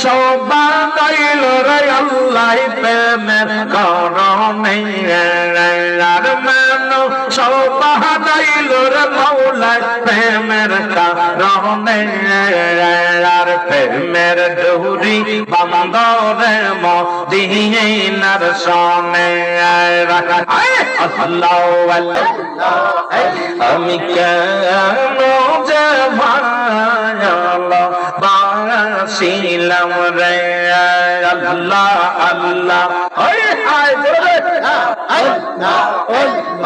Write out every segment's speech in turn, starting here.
শোভা গাইল রে আল্লাহ প্রেমের কারণে আর মানুষ শোভা গাইল রে মৌলা প্রেমের কারণে আর প্রেমের ডুরি বান্দরে মদিনার সনে আল্লাহ আমি কেন যে বাসিলাম রে আল্লাহ আল্লাহ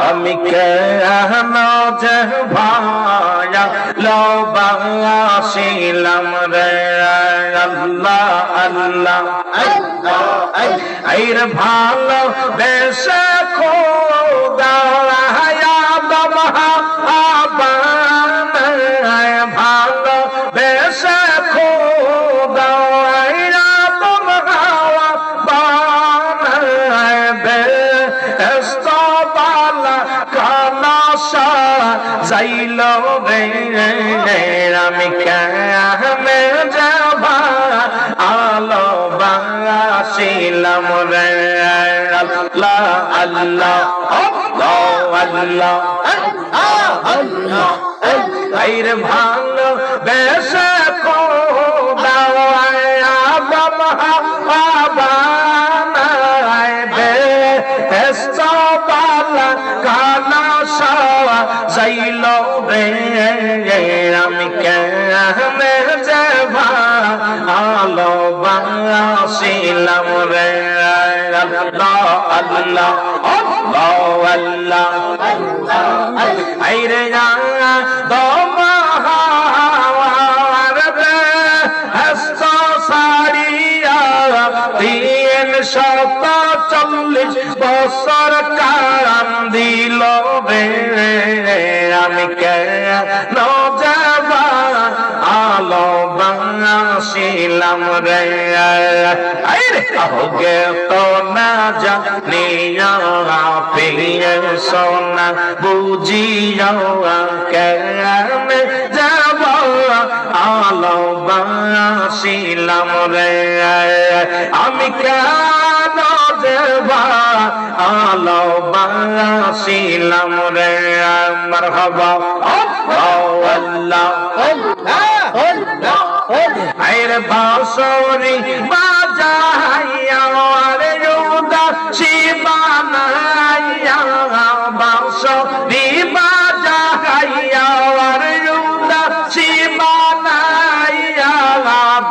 আমি কেন যে বাসিলাম রে আল্লাহ আল্লাহ আইর ভালো বেশে খোদা ভালো বেশে খোদা যাইল রে আমি কেমনে যাবা আলো বাসিলাম রে আল্লাহ আল্লাহ আল্লাহ আল্লাহ আইরে ভালো বেশে খোদা যাইল রে আমি কেমনে যাবা আলো বাসিলাম রে আল্লাহ আল্লাহ আল্লাহ আইরে দমাহার রে হস্ত সারিয়া 340 বছর কাম দিল রে আমি কেন যাবা আলো বাসিলাম রে আগে তো না জানিয়া পেয়ে সোনা বুঝিয়া কেমনে যাবা আলো বাসিলাম রে আমি কেন যাবা আলো বাসিলাম রে মারহাবা আল্লাহ আইরে বাঁশরি বাজাইয়া রে উদাসী বানাইয়া বাঁশরি বাজাইয়া রে উদাসী বানাইয়া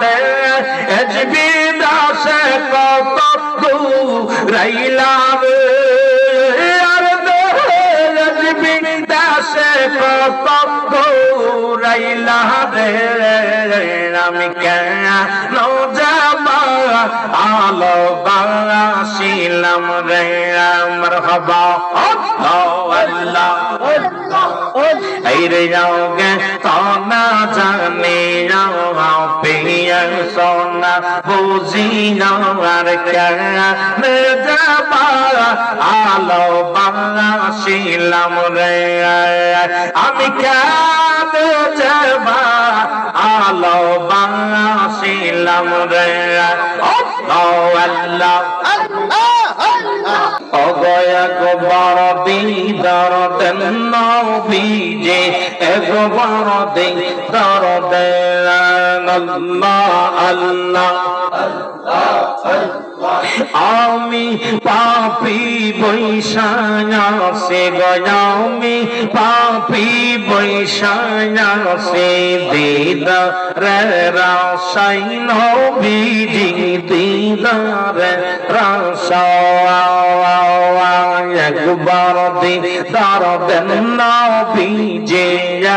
দে এজবি দাসে কত রাইলাম আর দে এজবি দাসে কত রাইলা রে আমি কেন যাবা আলো বাসিলাম রে মারহাবা আল্লাহ আইরে যাওগে তোনা জানি যাও পেয়ে সোনা বুঝি আর কেন যাবা আলো বাসিলাম রে আমি কেন যাবা আলো বাসিলাম রে আল্লাহ একবার দিদার দেন নবীজি একবার দিদার দেন আল্লাহ আল্লাহ আমি পাপী বৈশায়া সে গয়ামি পাপী বৈশায়া সে দিদারে রাশাই নবীজি দিদারে রাশা একবার দিদার দেন নবীজি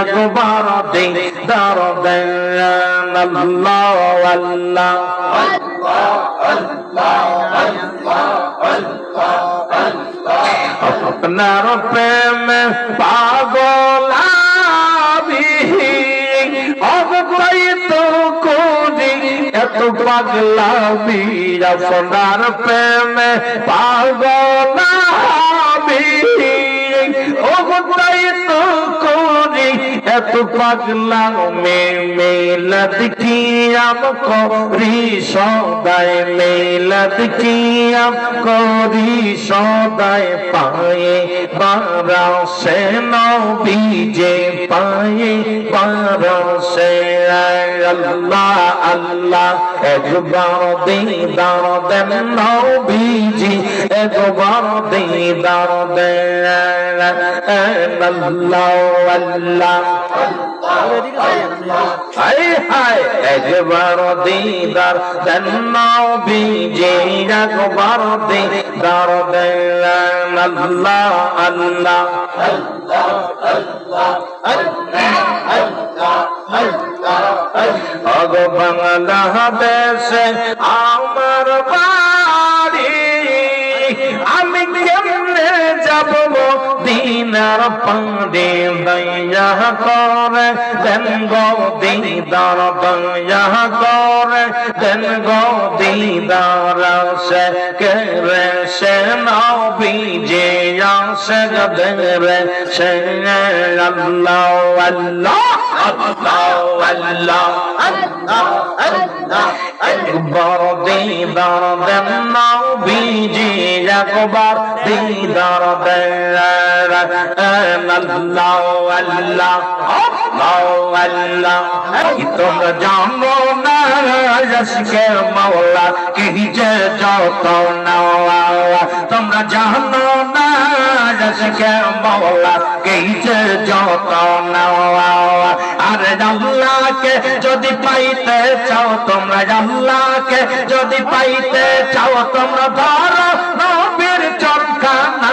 একবার দিদার দেন আল্লাহ আল্লাহ আপনার প্রেম পাগল আমি অবৈত করি এত পাগলামি আপনার প্রেম পাগল আমি অবৈত করি এত পাগলা মিলাদ কিয়াম করি সদাই মিলাদ কিয়াম করি সদাই পায়ে বারাসে নবীজে পায়ে বারাসে আল্লাহ আল্লাহ একবার দিদার দেন নবীজি একবার দিদার দেন আল্লাহ আল্লাহ হায় হায় একবার দিদার দেন নবীজি একবার দিদার দেন আল্লাহ আল্লাহ আল্লাহ আল্লাহ আল্লাহ আল্লাহ বাংলাদেশে আমার বাড়ি আমি কেমনে যাব দিনার পাঁডে দয়া করে দেন গো দিদার দয়া করে দেন গো দিদার সে করে সে নবীজি আসে গদরে সে আল্লাহ আল্লাহ আল্লাহ আল্লাহ আল্লাহ আল্লাহ একবার দিদার দেন নবীজি একবার দিদার দেন আল্লাহ আল্লাহ আল্লাহ আল্লাহ তোমরা জানো না আজকে মাওলা কি যে যত না তোমরা জানো না আজকে মাওলা কি যে যত না আরে আল্লাহকে যদি পাইতে চাও তোমরা আল্লাহকে যদি পাইতে চাও তোমরা ধরো নবীর চরখানা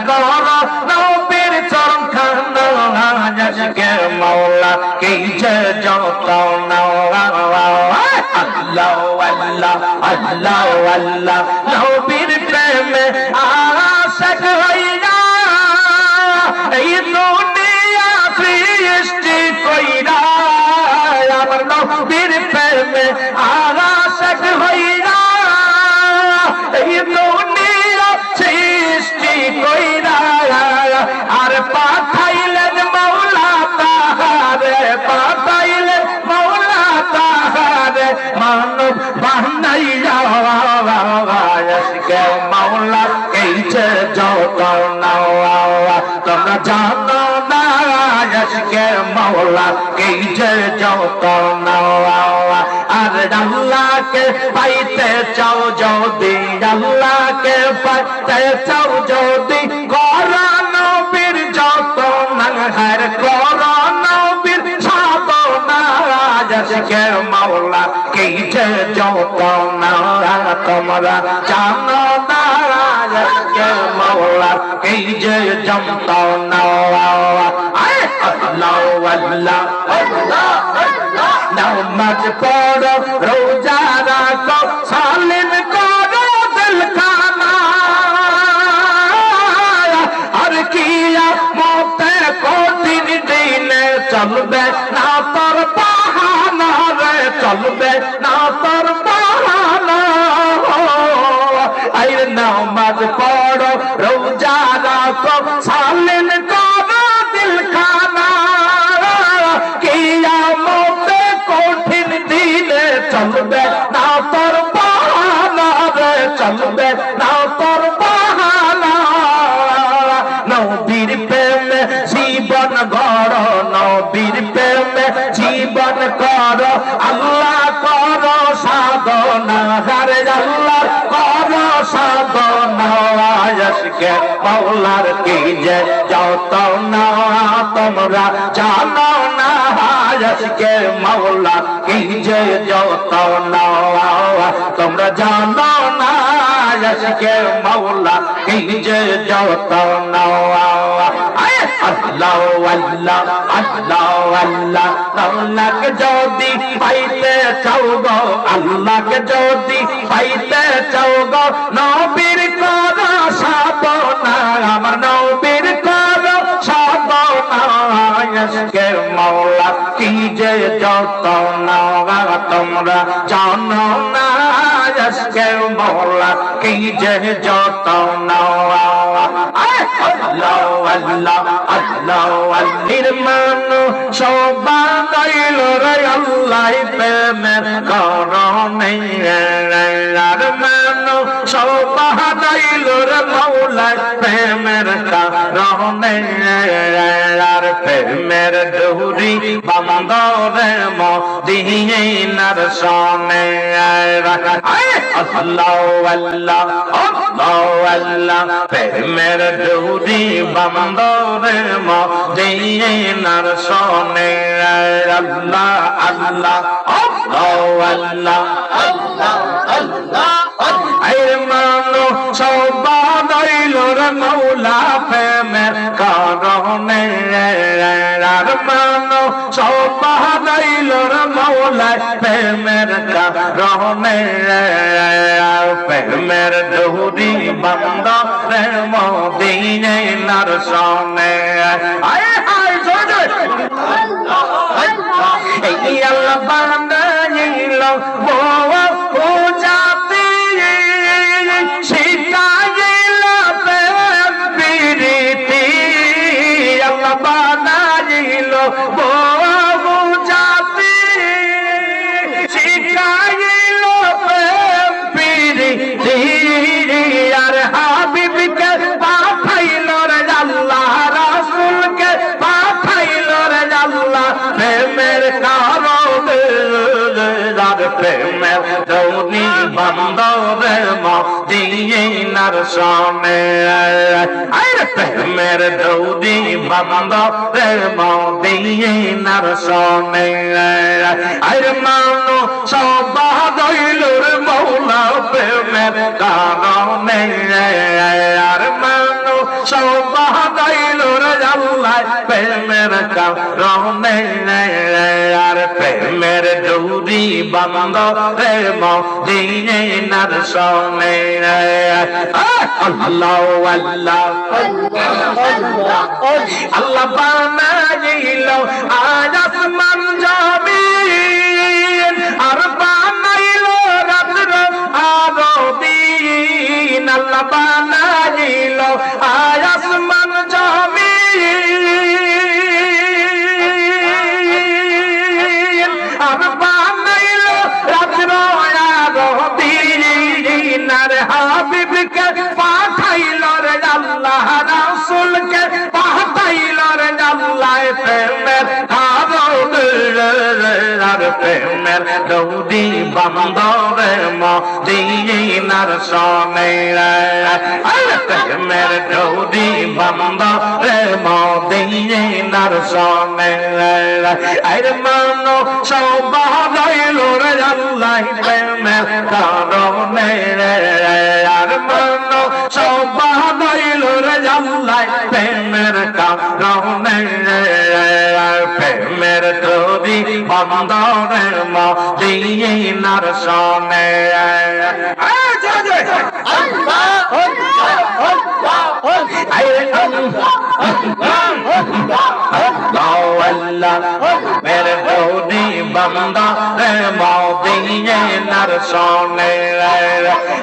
ধরো নবীর চরখানা আজকে মাওলা কি যে যত না আল্লাহ আল্লাহ আল্লাহ আল্লাহ নবীর প্রেমে আশিক হইয়া এই দুনিয়া সৃষ্টি কইরা আমার নবীর প্রেমে আশিক হইয়া এই দুনিয়া সৃষ্টি কইরা আর পাঠাইলেন মাওলা তাহারে পাঠাইলেন মাওলা তাহারে মানব বানাইয়া আজকে মাওলা এই যে যত না তোমরা জানো না আজকে মাওলা এই যে যত না আর আল্লাহকে পাইতে চাও যদি আল্লাহকে পাইতে চাও যদি করো নবীর যত না হার করো নবীর সাধনা আজকে মাওলা কি যে যত না তোমরা জানো না আজকে মাওলা কি যে যত না আল্লাহ আল্লাহ আল্লাহ নামাজ পড়ো রোজা রাখো সালিম করো দিলখানা আর কিয়ামতে কঠিন দিনে চলবে না তোর বাহানা রে চলবে না তোর বাহানা আইরে নামাজ পড়ো রোজা রাখো সালিম করো দিলখানা কিয়ামতে কঠিন দিনে চলবে না তোর বাহানা রে চলবে না তোর বাহানা নবীর প্রেমে জীবন গড় নবীর প্রেমে জীবন কর আল্লাহ কর সাধনা হারে আল্লাহ কর সাধনা আজকে মাওলার কি যে যত না তোমরা জানো না আজকে মাওলা কি যে যত না তোমরা জানো না আজকে মাওলা কি যে যত না আল্লাহ আল্লাহ আল্লাহ আল্লাহ আল্লাহকে যদি পাইতে চাও গো আল্লাহকে যদি পাইতে চাও গো নবীর কর সাধনা আমার নবীর কর সাধনা আজকে মাওলা কি যে যত না তোমরা জানো না আজকে মাওলা কি যে যত না আল্লাহ আল্লাহ আল্লাহ আল্লাহর মানো সবাইল রে আল্লাহ প্রেমের কারণে আর মানো সবাইল রে মাওলা প্রেমের কারণে আর প্রেমের ডুরি বান্দরে মদিনার সনে আল্লাহ আল্লাহ আল্লাহ আল্লাহ প্রেমের ডুরি বান্দরে মদিনার সনে আল্লাহ আল্লাহ আল্লাহ আল্লাহ আল্লাহ আল্লাহ আইর মানো সবাইল রে মাওলা প্রেমের কারণে আর মানো সবাইল রে মাওলা প্রেমের কারণে প্রেমের ডুরি বান্দরে মদিনার সনে আয় আয় জয় এই আল্লাহ বানাইল বাবা পূজাতে শিখাইল প্রেম প্রীতি আল্লাহ বানাইল বাবা পূজাতে শিখাইল প্রেম প্রীতি আর হাবিবকে পাঠাইল রে আল্লাহ রাসূলকে পাঠাইল রে আল্লাহ প্রেমের কারণে প্রেমের দৌনি বান্দরে মদিনার সনে আরে প্রেমের দৌনি বান্দরে মদিনার সনে আরে মানো সবাইল রে মাওলা প্রেমের কারণে আর মানো সবাইল রে আল্লাহ প্রেমের কারণে আর প্রেমের ডুরি বান্দরে মদিনার সনে আল্লাহ আল্লাহ আল্লাহ বানাইল আসমান জমিন আর বানাইল রাত্র আর দিন আল্লাহ বানাইল আসমান জমিন আর বানাইল রাত্র আর দিন আর হাবিবকে পাঠাইল রে আল্লাহ রাসূলকে পাঠাইল রে আল্লাহ প্রেমের আর প্রেমের দৌদি বান্দরে মদিনার সনে আর প্রেমের দৌদি বান্দরে মদিনার সনে আর মানো সবাইল রে আল্লাহ প্রেমের কারণে আর মানো সবাইল রে আল্লাহ প্রেমের কারণে প্রেমের দৌদি বান্দরে মদিনার সনে মেরে দৌদি বান্দরে মদিনার সনে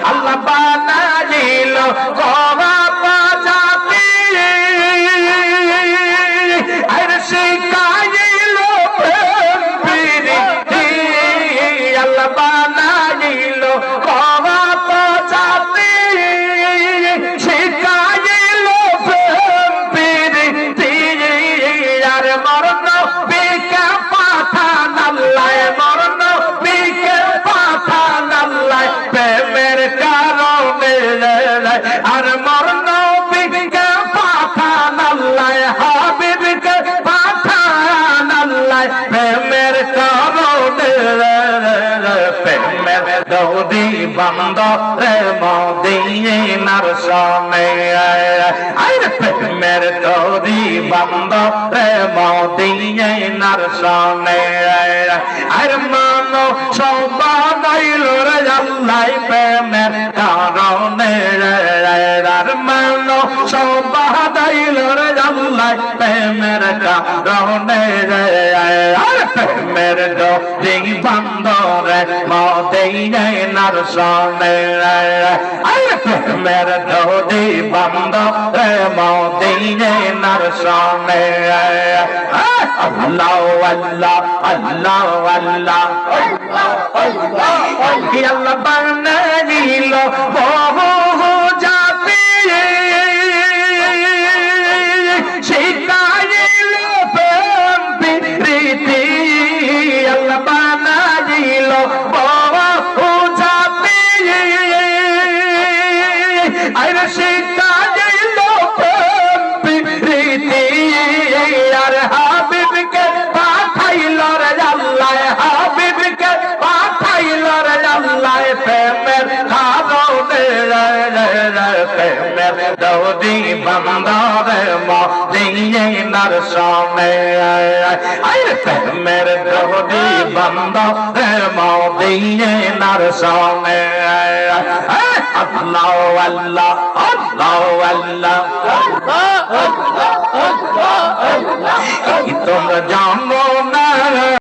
আল্লাহ বানাইল গোরা পাজাতি আর শিখাইল প্রেম প্রীতি আল্লাহ বানাইল গোরা পাজাতি শিখাইল প্রেম প্রীতি আর মরণ বিকে পাঠান আল্লাহ মরণ বিকে পাঠান আল্লাহ প্রেমের কারণে আর মরণ বিকে পাঠান আল্লাহ হাবিবকে পাঠান আল্লাহ প্রেমের কারণে প্রেমের দৌদি বান্দরে মদিনার সনে আর প্রেমের দৌদি বান্দরে মদিনার সনে আর মানো সবাইল রে আল্লাহ প্রেমের কারণে আর মানো সবাইল রে আল্লাহ প্রেমের কারণে আর প্রেমের বান্দরে মদিনার সনে আরে প্রেমের দৌদি বান্দরে মদিনার সনে আল্লাহ আল্লাহ আল্লাহ আল্লাহ আল্লাহ বানাইল বহু জাতি শিখাইল প্রেম প্রীতি আল্লাহ বানাইল বহু জাতি আরে শিখাইল প্রেম প্রীতি আর হাবিবকে পাঠাইল রে আল্লাহ হাবিবকে পাঠাইল রে আল্লাহ প্রেমের কারণে প্রেমের দৌদি বান্দারে মদিনার সনে আরে প্রেমের দৌদি বান্দারে মদিনার সনে আল্লাহ আল্লাহ আল্লাহ আল্লাহ তোমরা জানো